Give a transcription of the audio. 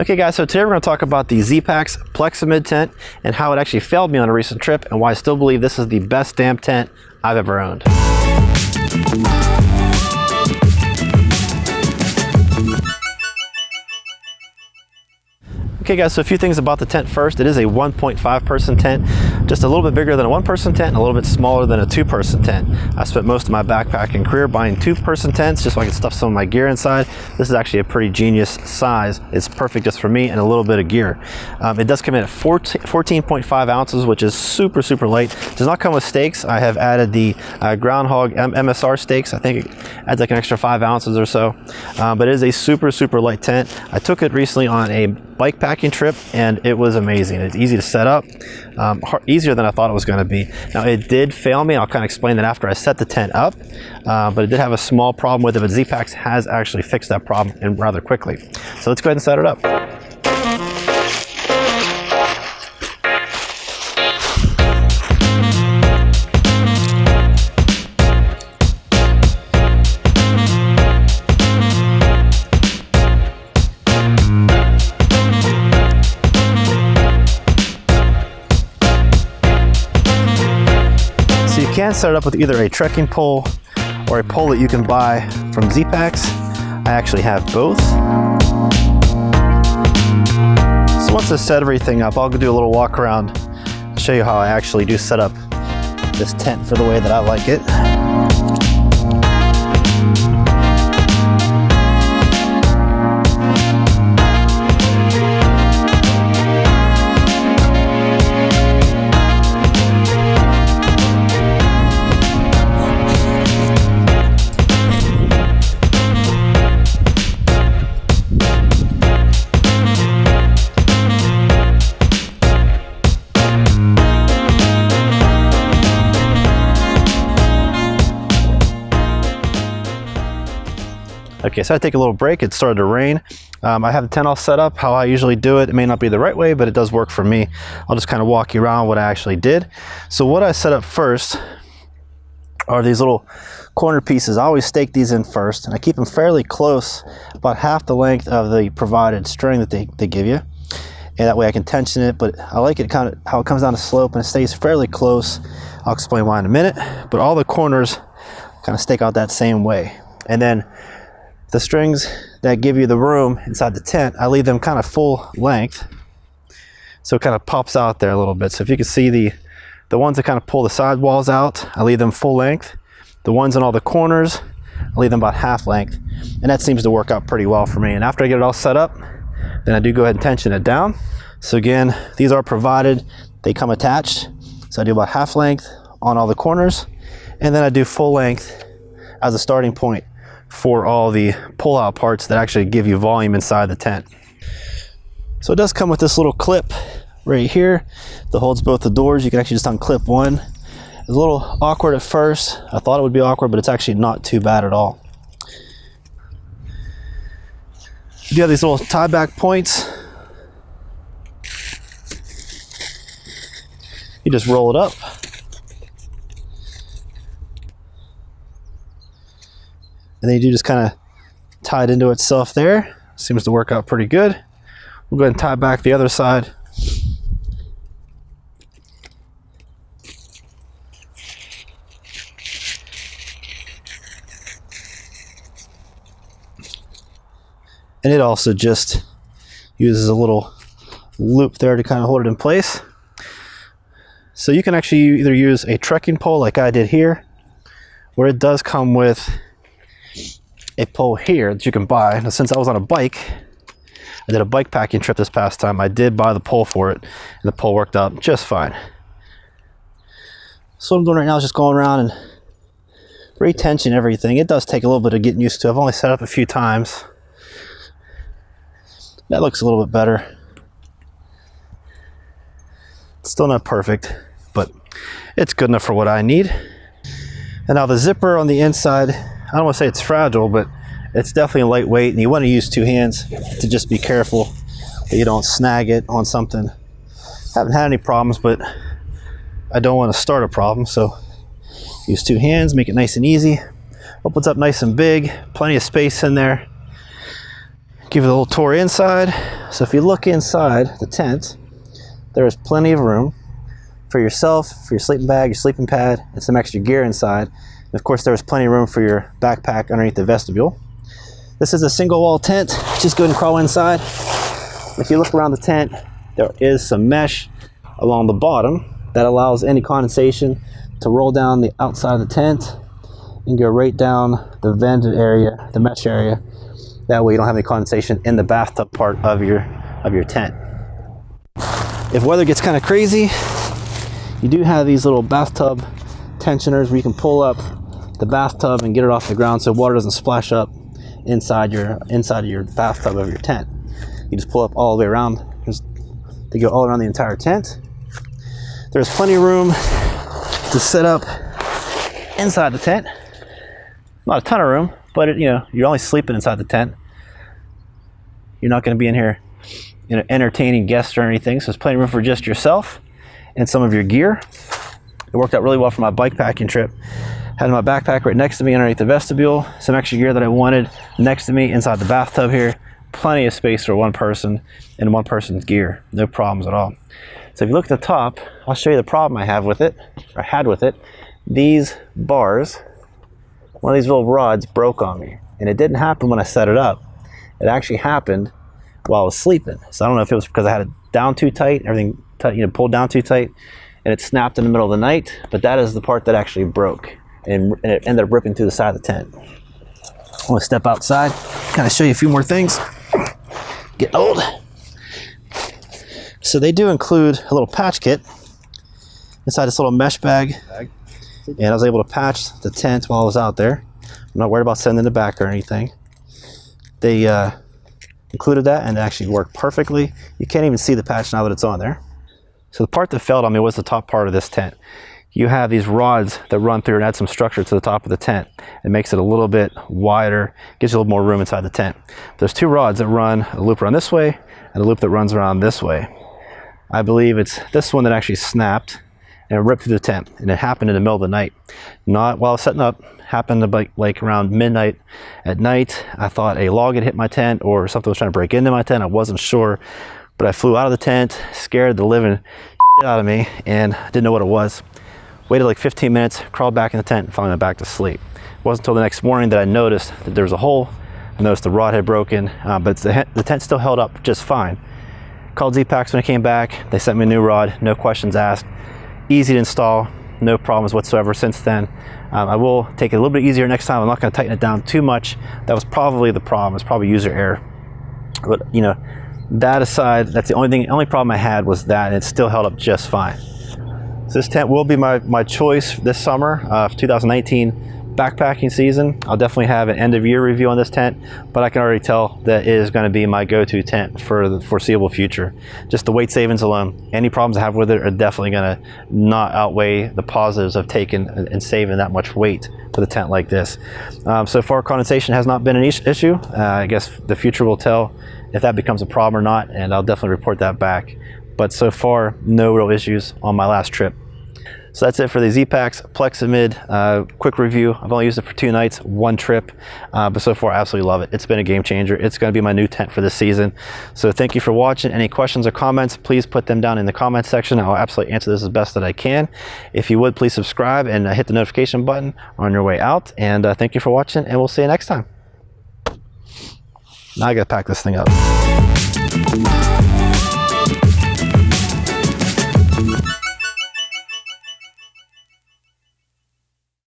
Okay guys, so today we're going to talk about the Zpacks Plexamid tent and how it actually failed me on a recent trip and why I still believe this is the best damn tent I've ever owned. Okay guys, so a few things about the tent first. It is a 1.5 person tent, just a little bit bigger than a 1 person tent and a little bit smaller than a 2 person tent. I spent most of my backpacking career buying 2 person tents just so I could stuff some of my gear inside. This is actually a pretty genius size. It's perfect just for me and a little bit of gear. It does come in at 14.5 ounces, which is super light. It does not come with stakes. I have added the Groundhog MSR stakes. I think it adds like an extra 5 ounces or so, but it is a super light tent. I took it recently on a bike packing trip and it was amazing. It's easy to set up, easier than I thought it was going to be. Now it did fail me. I'll kind of explain that after I set the tent up, but it did have a small problem with it, but Zpacks has actually fixed that problem and rather quickly. So let's go ahead and set it up. You can set it up with either a trekking pole or a pole that you can buy from Zpacks. I actually have both. So once I set everything up, I'll go do a little walk around, show you how I actually do set up this tent for the way that I like it. Okay, so I take a little break. It started to rain. I have the tent all set up how I usually do it. It may not be the right way, but it does work for me. I'll just kind of walk you around what I actually did. So what I set up first are these little corner pieces. I always stake these in first, and I keep them fairly close, about half the length of the provided string that they give you. And that way I can tension it, but I like it kind of how it comes down the slope and it stays fairly close. I'll explain why in a minute, but all the corners kind of stake out that same way. And then the strings that give you the room inside the tent, I leave them kind of full length, so it kind of pops out there a little bit. So if you can see the ones that kind of pull the side walls out, I leave them full length. The ones in all the corners, I leave them about half length, and that seems to work out pretty well for me. And after I get it all set up, then I do go ahead and tension it down. So again, these are provided, they come attached. So I do about half length on all the corners, and then I do full length as a starting point for all the pull-out parts that actually give you volume inside the tent. So it does come with this little clip right here that holds both the doors. You can actually just unclip one. It's a little awkward at first. I thought it would be awkward, but it's actually not too bad at all. You do have these little tie-back points. You just roll it up. And then you do just kind of tie it into itself there. Seems to work out pretty good. We'll go ahead and tie back the other side. And it also just uses a little loop there to kind of hold it in place. So you can actually either use a trekking pole like I did here, or it does come with a pole here that you can buy. Now, since I was on a bike, I did a bike packing trip this past time, I did buy the pole for it, and the pole worked out just fine. So what I'm doing right now is just going around and retension everything. It does take a little bit of getting used to. I've only set up a few times. That looks a little bit better. It's still not perfect, but it's good enough for what I need. And now the zipper on the inside, I don't want to say it's fragile, but it's definitely lightweight, and you want to use 2 hands to just be careful that you don't snag it on something. Haven't had any problems, but I don't want to start a problem, so use 2 hands, make it nice and easy. Opens up nice and big, plenty of space in there. Give it a little tour inside. So if you look inside the tent, there is plenty of room for yourself, for your sleeping bag, your sleeping pad, and some extra gear inside. And of course, there's plenty of room for your backpack underneath the vestibule. This is a single wall tent. Just go ahead and crawl inside. If you look around the tent, there is some mesh along the bottom that allows any condensation to roll down the outside of the tent and go right down the vented area, the mesh area. That way you don't have any condensation in the bathtub part of your tent. If weather gets kind of crazy, you do have these little bathtub tensioners where you can pull up the bathtub and get it off the ground so water doesn't splash up inside of your bathtub of your tent. You just pull up all the way around. They go all around the entire tent. There's plenty of room to set up inside the tent. Not a ton of room, but you're only sleeping inside the tent. You're not going to be in here entertaining guests or anything, so there's plenty of room for just yourself and some of your gear. It worked out really well for my bike packing trip. Had my backpack right next to me underneath the vestibule, some extra gear that I wanted next to me inside the bathtub here. Plenty of space for one person and one person's gear. No problems at all. So if you look at the top, I'll show you the problem I had with it. These bars, one of these little rods broke on me. And it didn't happen when I set it up. It actually happened while I was sleeping. So I don't know if it was because I had it down too tight, everything pulled down too tight, and it snapped in the middle of the night. But that is the part that actually broke, and it ended up ripping through the side of the tent. I want to step outside, kind of show you a few more things. Get old. So they do include a little patch kit inside this little mesh bag, and I was able to patch the tent while I was out there. I'm not worried about sending it back or anything. They included that, and it actually worked perfectly. You can't even see the patch now that it's on there. So the part that failed on me was the top part of this tent. You have these rods that run through and add some structure to the top of the tent. It makes it a little bit wider, gives you a little more room inside the tent. There's two rods that run a loop around this way and a loop that runs around this way. I believe it's this one that actually snapped and ripped through the tent, and it happened in the middle of the night. Not while I was setting up, happened like around midnight at night. I thought a log had hit my tent or something was trying to break into my tent. I wasn't sure, but I flew out of the tent, scared the living shit out of me, and didn't know what it was. Waited like 15 minutes, crawled back in the tent, and finally went back to sleep. It wasn't until the next morning that I noticed that there was a hole. I noticed the rod had broken, but the tent still held up just fine. Called Zpacks when I came back. They sent me a new rod, no questions asked. Easy to install, no problems whatsoever since then. I will take it a little bit easier next time. I'm not going to tighten it down too much. That was probably the problem. It's probably user error. But that aside, that's the only problem I had was that, and it still held up just fine. So this tent will be my choice this summer of 2019 backpacking season. I'll definitely have an end of year review on this tent, but I can already tell that it is going to be my go-to tent for the foreseeable future. Just the weight savings alone. Any problems I have with it are definitely going to not outweigh the positives of taking and saving that much weight with a tent like this. So far, condensation has not been an issue. I guess the future will tell if that becomes a problem or not, and I'll definitely report that back. But so far, no real issues on my last trip. So that's it for the Zpacks Plexamid quick review. I've only used it for 2 nights, 1 trip, but so far I absolutely love it. It's been a game changer. It's going to be my new tent for this season. So thank you for watching. Any questions or comments, please put them down in the comments section. I'll absolutely answer this as best that I can. If you would, please subscribe and hit the notification button on your way out. And thank you for watching, and we'll see you next time. Now I got to pack this thing up.